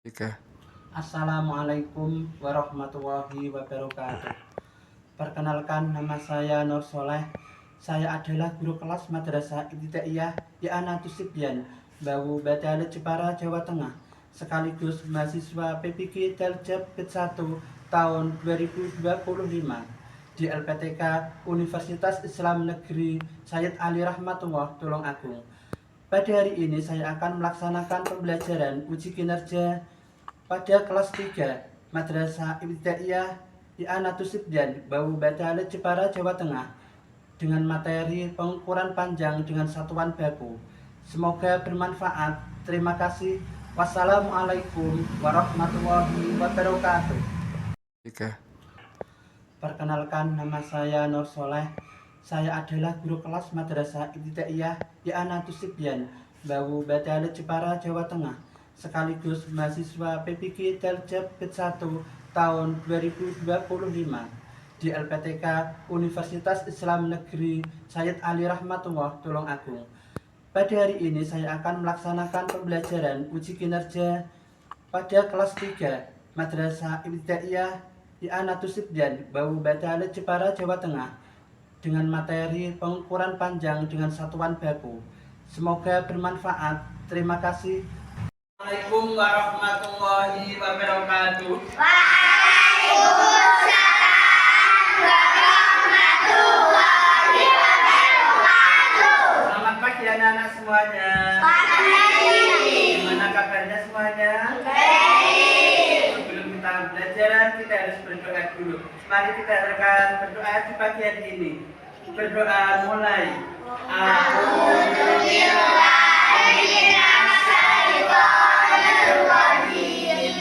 Oke. Assalamualaikum warahmatullahi wabarakatuh. Perkenalkan, nama saya Nur Soleh. Saya adalah guru kelas Madrasah Ibtidaiyah Ya'na Tusibyan, Bawu Badale Jepara, Jawa Tengah, sekaligus mahasiswa PPG Daljab Bet 1 tahun 2025 di LPTK Universitas Islam Negeri Sayyid Ali Rahmatullah Tulungagung. Pada hari ini saya akan melaksanakan pembelajaran uji kinerja pada kelas 3 Madrasah Ibtidaiyah Ya'na Tusibyan, Bawu Badale Jepara, Jawa Tengah dengan materi pengukuran panjang dengan satuan baku. Semoga bermanfaat. Terima kasih. Wassalamualaikum warahmatullahi wabarakatuh. Oke. Perkenalkan, nama saya Nur Soleh. Saya adalah guru kelas Madrasah Ibtidaiyah Ya'na Tusibyan, Bawu Badale Jepara, Jawa Tengah, sekaligus mahasiswa PPG Daljab Bet 1 tahun 2025 di LPTK Universitas Islam Negeri Sayyid Ali Rahmatullah Tulungagung. Pada hari ini saya akan melaksanakan pembelajaran uji kinerja pada kelas 3 Madrasah Ibtidaiyah Ya'na Tusibyan, Bawu Badale Jepara, Jawa Tengah dengan materi pengukuran panjang dengan satuan baku. Semoga bermanfaat. Terima kasih. Assalamualaikum warahmatullahi wabarakatuh. Waalaikumsalam warahmatullahi wabarakatuh. Selamat pagi anak-anak semuanya. Pagi. Gimana kabarnya semuanya? Baik. Sebelum kita belajar, kita harus berdoa dulu. Mari kita akan berdoa di pagi hari ini. Berdoa mulai. Bismillahirrahmanirrahim.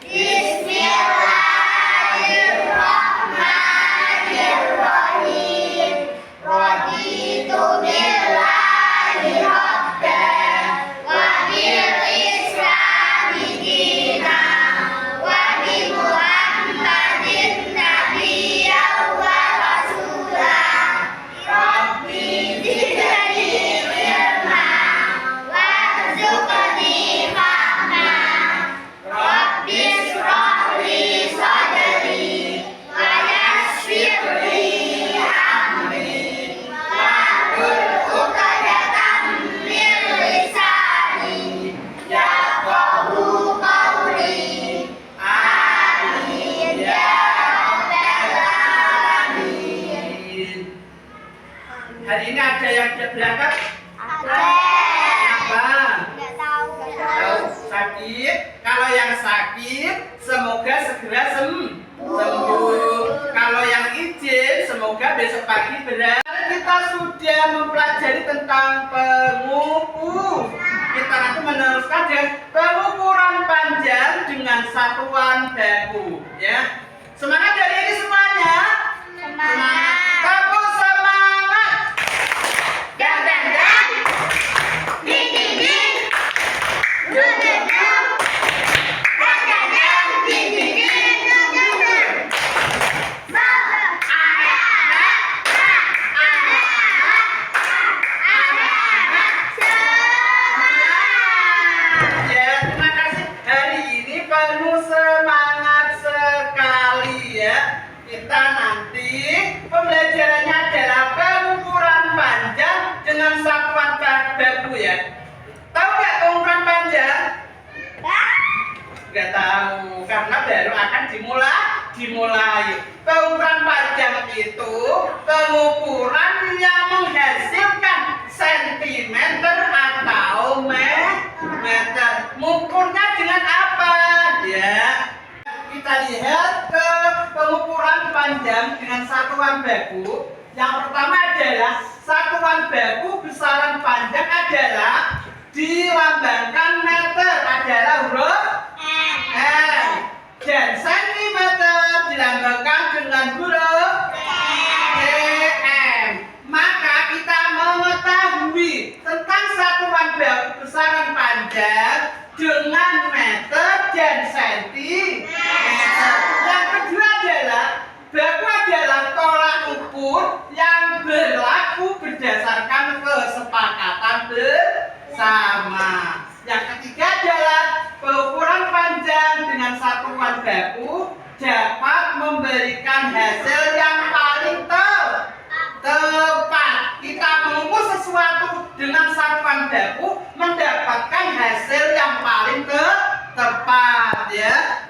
Bismillahirrahmanirrahim. Raditu billahi rabban wa bil islami dinan wa bi Muhammadin nabiyyan wa rasulan. Rabbi zidni ilman warzuqni fahman. Rabbi ishrah li sadri wa yassir li amri wahlul 'uqdatam min lisani yafqahu qawli. Amin ya rabbal alamin. Hari ini ada yang berangkat? Ada. Apa? Enggak tahu. Tahu sakit? Kalau yang sakit, semoga segera sembuh. Kalau yang izin, semoga besok pagi berat. Kita sudah mempelajari tentang pengukur. Kita nanti meneruskan dengan pengukuran panjang dengan satuan baku. Ya, semangat hari ini semuanya. Semangat. Tepuk semangat. Dan dan dan. Ding ding ding. Dun dun dun. Dan dan dan. Ding ding ding. Dun dun dun. Anak-anak. Anak-anak. Semangat. Ya, terima kasih. Hari ini penuh semangat sekali ya. Kita nanti pembelajarannya adalah pengukuran panjang dengan satuan baku ya. Tahu nggak pengukuran panjang? Nggak tahu, karena baru akan dimulai. Pengukuran panjang itu pengukuran yang menghasilkan sentimeter atau meter. Mengukurnya dengan apa? Ya, kita lihat ke pengukuran panjang dengan satuan baku. Yang pertama adalah satuan baku besaran panjang adalah dilambangkan meter adalah huruf M, dan sentimeter dilambangkan dengan huruf cm. Maka kita mengetahui tentang satuan baku besaran panjang dengan meter dan sentimeter. Yang kedua adalah baku adalah tolak ukur yang berlaku berdasarkan kesepakatan bersama. Yang ketiga adalah pengukuran panjang baku dapat memberikan hasil yang paling tepat. Kita mengukur sesuatu dengan satuan baku mendapatkan hasil yang paling tepat, ya.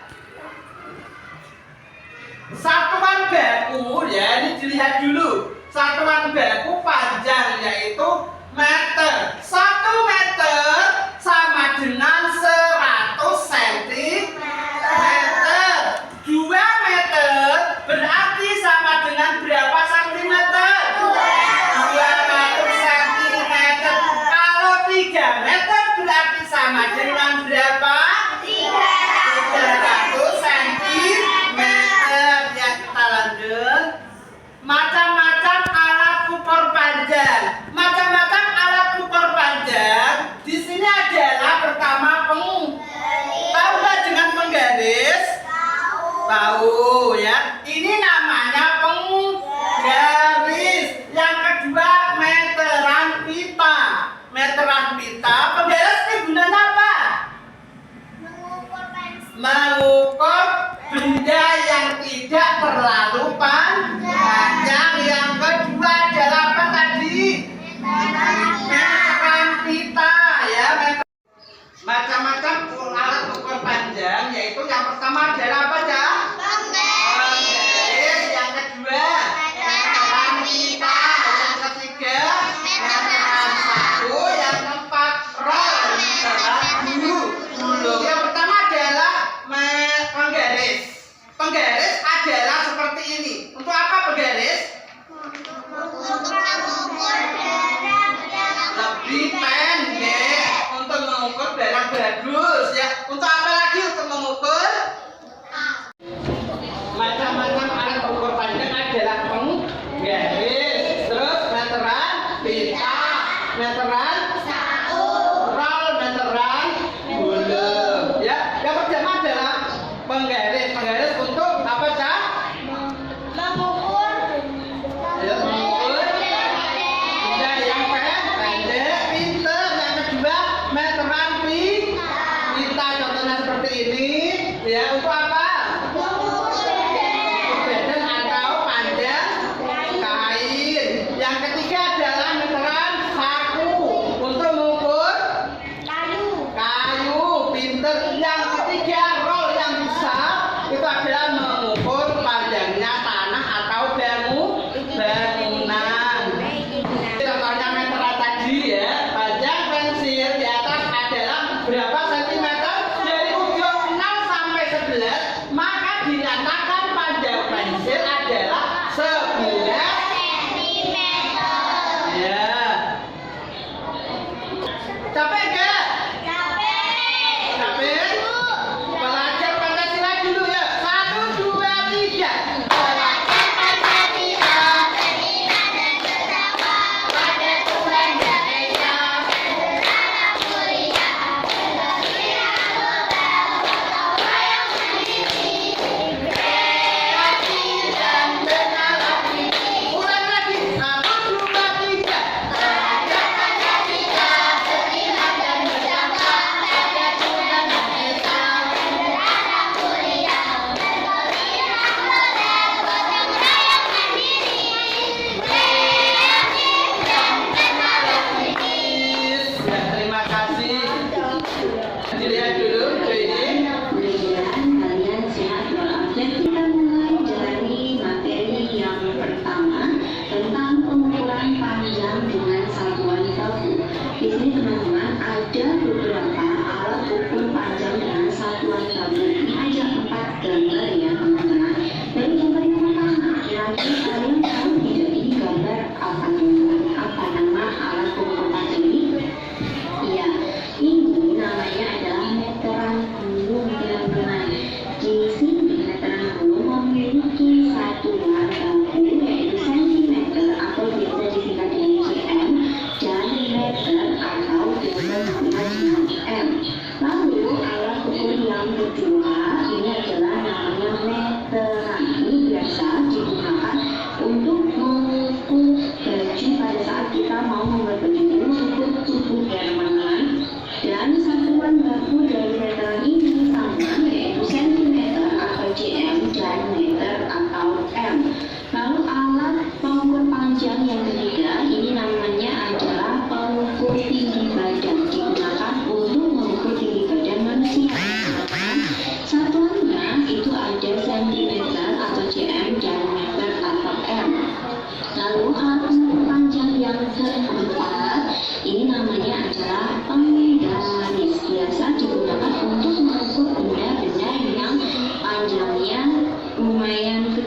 Satuan baku, ya, ini dilihat dulu. Satuan baku panjang yaitu meter. 1 meter sama dengan 100 cm. 2 meter berarti sama dengan berapa centimeter? 200 cm. Kalau 3 meter berarti sama dengan berapa? 300 cm. Ya, kita lanjut. Macam-macam alat ukur panjang. Macam-macam alat ukur panjang. Di sini adalah pertama tahu nggak dengan penggaris? Tahu, ya. Ini namanya penggaris. Yang kedua meteran pita. Meteran pita. Penggaris ini gunanya apa? Mengukur benda yang tidak terlalu panjang. Yang kedua adalah apa tadi? Meteran pita, ya. Macam-macam alat ukur panjang, yaitu yang pertama adalah apa, Cak? Penggaris. Yang kedua meteran pita. Yang ketiga meteran saku. Yang keempat roll. Meteran bulu. Yang pertama adalah penggaris. Penggaris adalah seperti ini. Untuk apa penggaris? Lebih pendek untuk mengukur barang bagus, ya. Untuk apa lagi untuk mengukur? Macam-macam alat ukur panjang adalah penggaris, terus meteran pita, meteran roll, meteran bulu, ya. Yang pertama adalah penggaris. Penggaris untuk apa, Cak? Ya, mengukur benda yang pendek, pinter. Yang kedua meteran pita, contohnya seperti ini, ya. Untuk apa? Badan atau panjang kain. Yang ketiga adalah meteran saku untuk mengukur kayu, pinter. Yang ketiga roll yang besar itu adalah mengukur panjangnya tanah atau bangunan. Contohnya meteran tadi, ya. Panjang pensil di atas adalah berapa sentimeter? Dari ujung 6 sampai 11, maka dinyatakan panjang pensil adalah 11 cm. Ya. Capek enggak? Capek? Belajar Pancasila dulu, ya. 1, 2, 3. Belajar Pancasila, beriman dan bertakwa pada Tuhan dan Esa, sederhana mulia, bergembira global, bertakwa yang mandiri, kreatif dan bernalar tinggi. Ulang lagi. 1, 2, 3. Belajar Pancasila, beriman dan bertakwa pada Tuhan dan Esa, sederhana mulia, bergembira global, bertakwa yang mandiri, kreatif dan bernalar tinggi. Ya, terima kasih. Dilihat dulu video ini. Mudah-mudahan kalian sehat walafiat. Kita mulai jalani materi yang pertama tentang pengukuran panjang dengan satuan baku. Di sini teman-teman ada beberapa alat ukur panjang dengan satuan baku. Ini ada 4 gambar, ya teman-teman. Dari gambar yang pertama, kira-kira kalian tahu tidak ini gambar apa teman-teman? Apa nama alat ukur panjang ini? Iya, ini namanya adalah meteran gulung, teman-teman. Di sini meteran gulung memiliki satuan baku yaitu sentimeter atau biasa disingkat dengan cm, dan meter atau biasa disingkat dengan m. Lalu alat ukur yang kedua ini adalah namanya meteran. Ini biasa digunakan untuk mengukur baju pada saat kita mau membuat baju ini, mengukur tubuh, ya teman-teman. Dan satuan baku dari meteran ini sama, yaitu sentimeter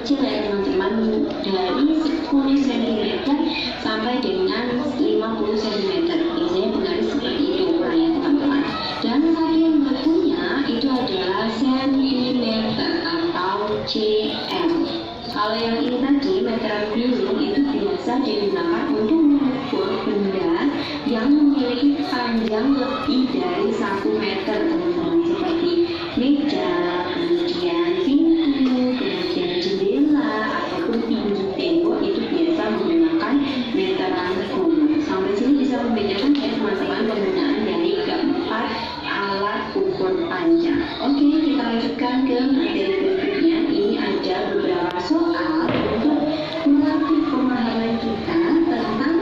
kecil ya teman-teman, dari 10 cm sampai dengan 50 cm. Biasanya penggaris seperti itu ukurannya teman-teman. Dan tadi yang berikutnya itu adalah sentimeter atau cm. Kalau yang ini tadi meteran gulung itu biasa digunakan untuk mengukur benda yang memiliki panjang lebih dari 1 meter teman-teman, seperti meja, kemudian pintu, kemudian jendela ataupun tinggi tembok, itu biasa menggunakan meteran gulung. Sampai sini bisa membedakan ya teman-teman penggunaan dari keempat alat ukur panjang. Oke, kita lanjutkan ke materi berikutnya. Ini ada beberapa soal untuk melatih pemahaman kita tentang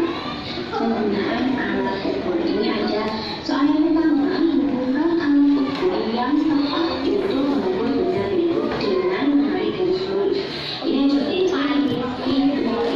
penggunaan alat ukur. Ini ada soal yang pertama, hubungkan alat ukur yang tepat untuk mengukur benda berikut dengan menarik garis lurus. Ini seperti indikator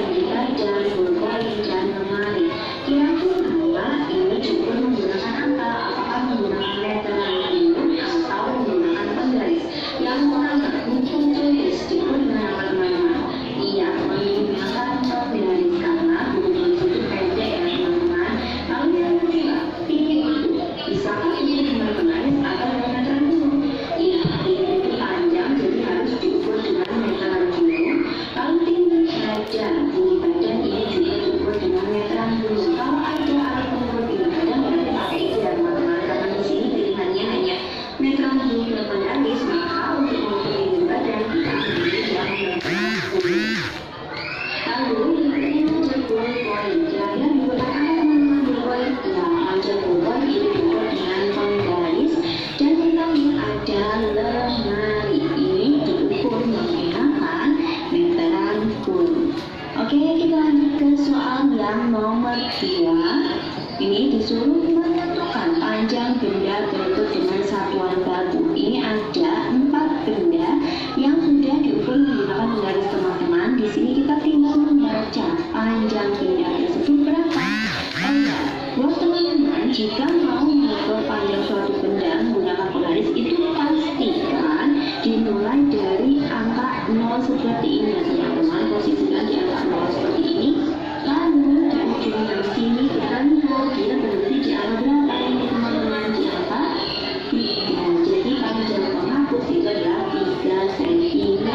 dan bolak-balik dan lemari. Kira-kira ini cukup menggunakan angka, apakah menggunakan meteran gulung atau menggunakan penggaris? Yang pertama, untuk tulis cukup dengan apa teman-teman? Iya, menggunakan penggaris karena hubungan itu pendek ya teman-teman. Lalu yang kedua, tinggi itu bisakah ini dengan penggaris atau dengan meteran gulung? Iya, tinggi itu panjang jadi harus diukur dengan meteran gulung. Lalu tinggi badan ini juga diukur dengan meteran gulung. Kalau ada alat pengukur tinggi badan berarti pakai itu ya teman-teman, karena di sini pilihannya hanya meteran gulung dan penggaris, maka untuk mengukur tinggi badan kita pilih yang meteran gulung. Lalu yang ada ballpoint, kira-kira digunakan apa teman-teman ballpoint? Ya, ada ballpoint itu diukur dengan penggaris. Dan yang terakhir ada lemari, ini diukur menggunakan meteran gulung. Oke, kita lanjut ke soal yang nomor 2. Ini disuruh menentukan panjang benda berikut dengan satuan baku. Ini ada 4 benda yang sudah diukur menggunakan penggaris teman-teman. Di sini kita tinggal membaca panjang benda tersebut berapa. Oh ya, buat teman-teman, jika mau mengukur panjang suatu benda menggunakan penggaris itu pastikan dimulai dari angka 0 seperti ini ya teman-teman. Posisikan di angka 0 seperti ini. Lalu di ujung dari sini kita lihat dia berhenti di angka berapa ini teman-teman, di angka 3. Jadi panjang penghapus itu adalah 3 cm.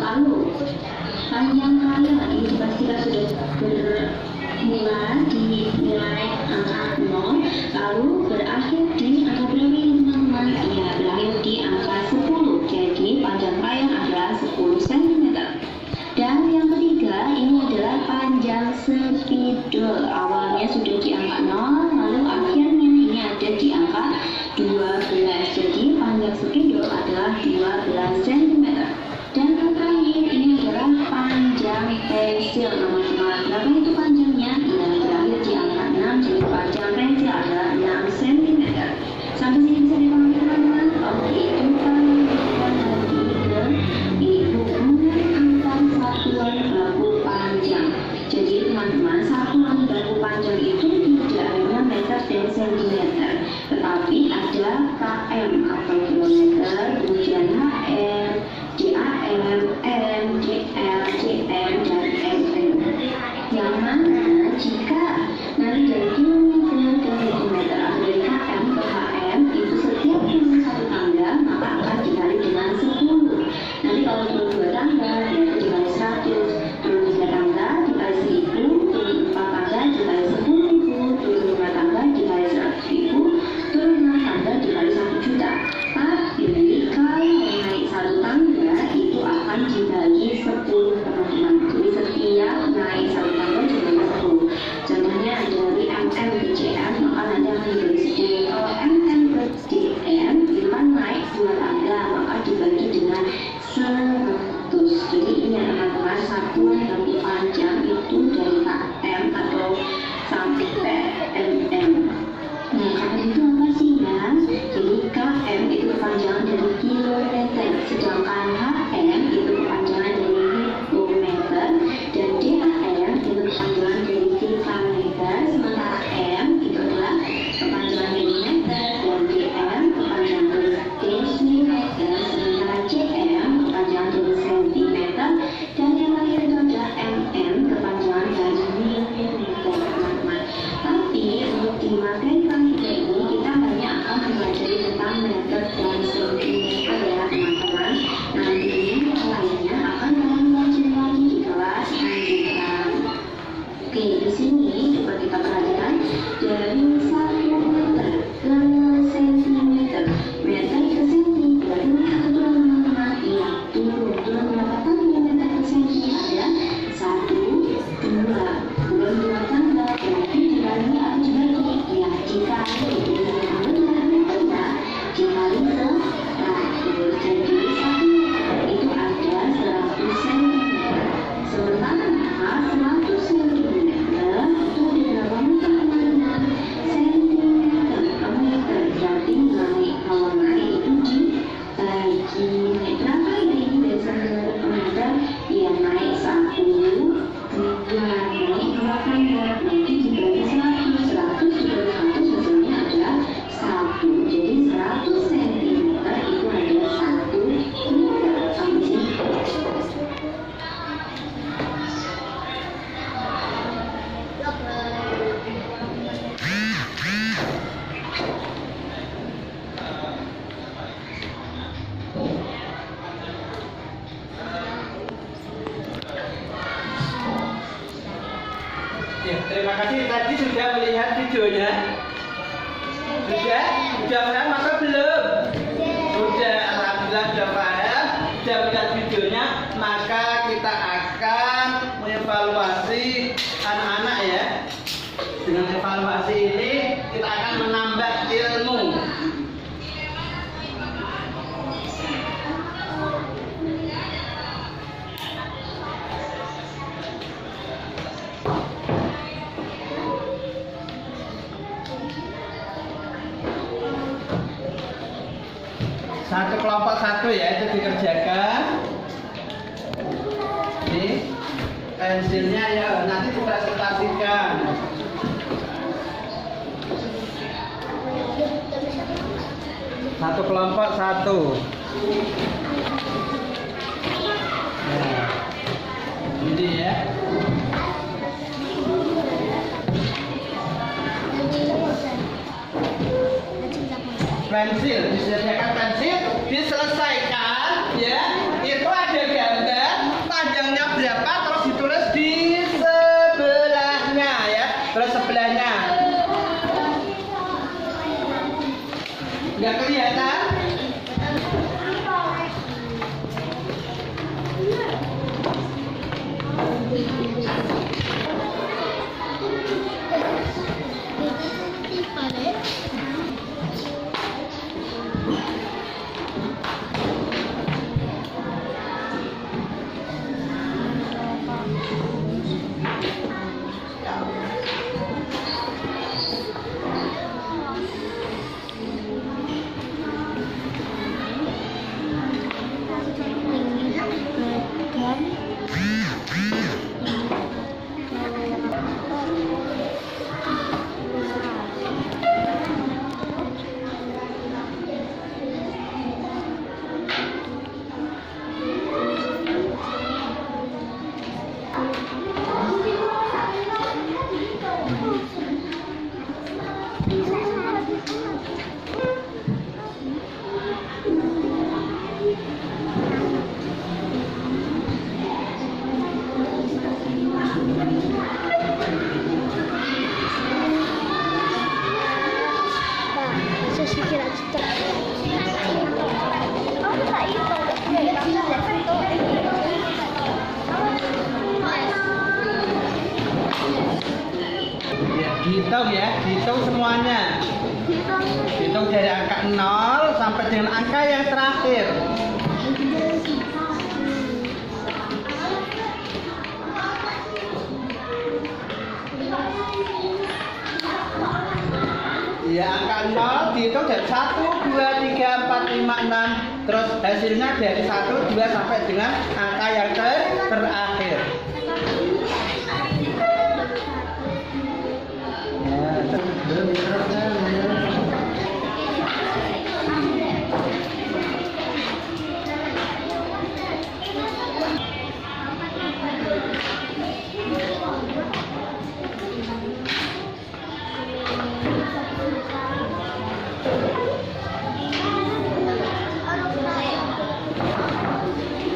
Lalu panjang kalian ini pastikan sudah bermula di nilai angka 0, lalu berakhir di angka berapa ini teman-teman? Ya, berakhir di angka 10. Jadi panjang kalian adalah 10 cm. Dan yang ketiga ini adalah panjang spidol. Awalnya sudah di angka 0, lalu akhirnya ini ada di angka 12. Jadi panjang spidol adalah 12 cm. Dan yang terakhir ini adalah panjang pensil teman-teman. Berapa itu panjangnya? Ya, berakhir di angka 6. Jadi panjang pensil adalah 6 cm. Ya, terima kasih. Tadi sudah melihat videonya? Sudah? Sudah paham atau belum? Sudah, alhamdulillah sudah paham. Sudah melihat videonya, maka kita akan mengevaluasi anak-anak ya. Dengan evaluasi ini kita akan menambah ilmu. Satu kelompok satu ya, itu dikerjakan. Ini pensilnya ya, nanti dipresentasikan. Satu kelompok satu. Nah, ini ya. Pensil, disediakan pensil, diselesaikan ya. Itu ada gambar panjangnya berapa, terus ditulis di sebelahnya ya. Terus sebelahnya nggak kelihatan. Dihitung ya, dihitung semuanya. Hitung dari angka 0 sampai dengan angka yang terakhir. Ya, angka 0 dihitung dari 1, 2, 3, 4, 5, 6. Terus hasilnya dari 1, 2 sampai dengan angka yang terakhir.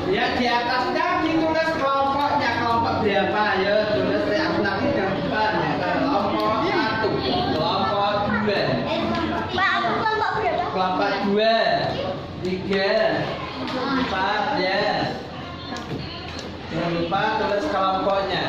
Ya, di atasnya ditulis kelompoknya, kelompok berapa ya, tulis aku nanti yang depan ya. Kelompok 1, kelompok 2. Pak, aku kelompok berapa? Kelompok 2, 3, 4 ya. Jangan lupa tulis kelompoknya.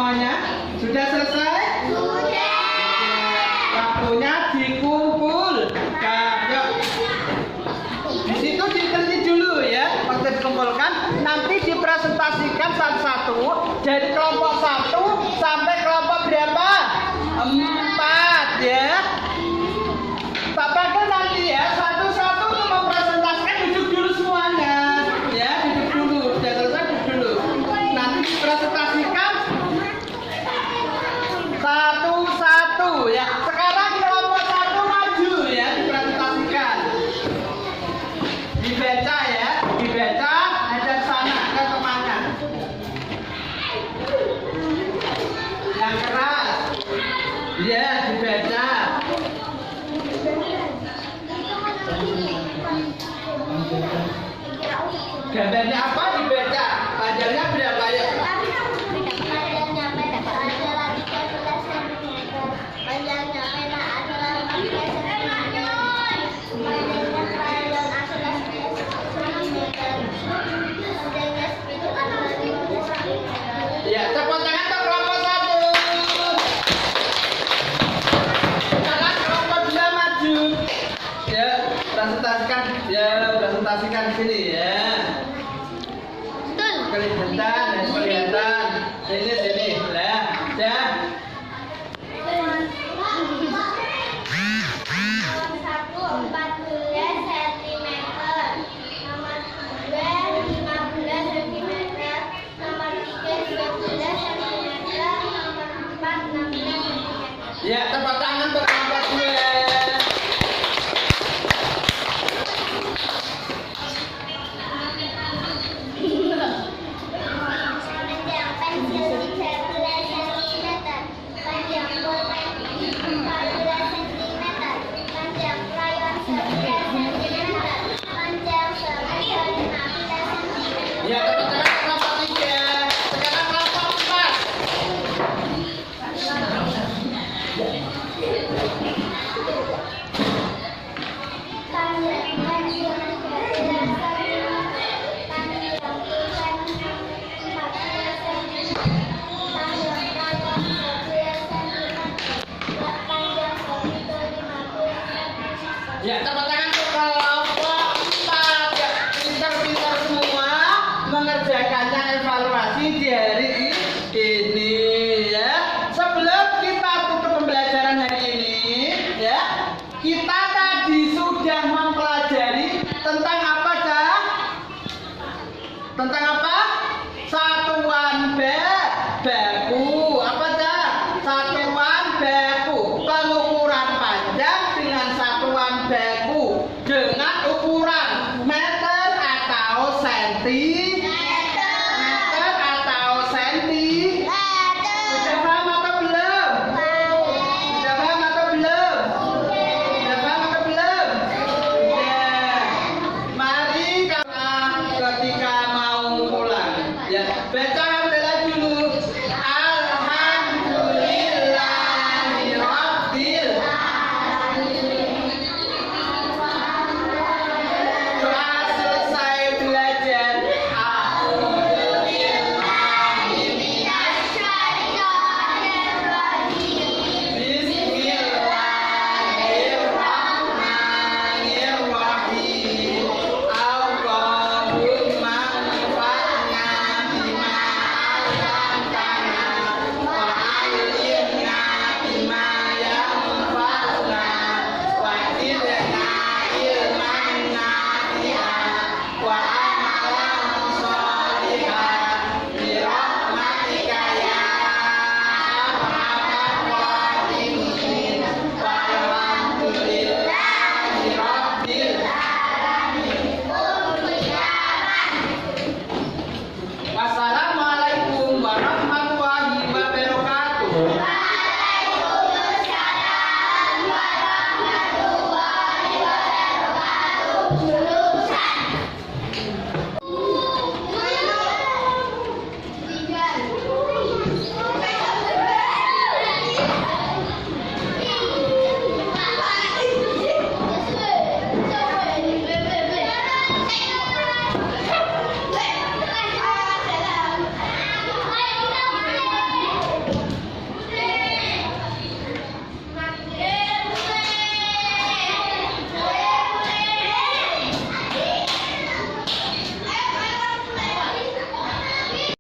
semuanya? Sudah selesai? Sudah. Waktunya dikumpulkan. Yuk. Di situ diteliti dulu ya. Waktu dikumpulkan, nanti dipresentasikan satu-satu dari kelompok 1 sampai kelompok berapa? 4 ya. Tak pakai nanti ya, satu-satu untuk mempresentasikan, duduk dulu semuanya. Ya, duduk dulu. Sudah selesai, duduk dulu. Nanti dipresentasikan satu-satu ya. Sekarang kelompok 1 maju ya, dipresentasikan. Dibaca ya, dibaca ada sana ke temannya. Yang keras. Ya, dibaca. Gambarnya apa dibaca? Panjangnya berapa ya? Panjangnya peta adalah 13 cm. Panjangnya peta adalah 14 cm. Panjangnya krayon adalah 10 cm. Panjangnya spidol adalah 15 cm. Ya, tepuk tangan untuk kelompok 1. Sekarang kelompok 2 maju. Ya, presentasikan. Ya, presentasikan di sini ya. Kelihatan dan kelihatan. Sini. Lah, ya. Ya, tepuk tangan untuk kelompok 2. Panjang pensil 13 cm. Panjang pulpen 14 cm. Panjang krayon 11 cm. Panjang spidol 15 cm. Ya, tepuk tangan untuk kelompok 3. Sekarang kelompok 4. Panjang pensil 13 cm. Panjang pulpen 14 cm. Panjang krayon 11 cm. Panjang spidol 15 cm. Ya, tepuk tangan untuk kelompok 4. Ya, pintar-pintar semua mengerjakannya evaluasi di hari ini.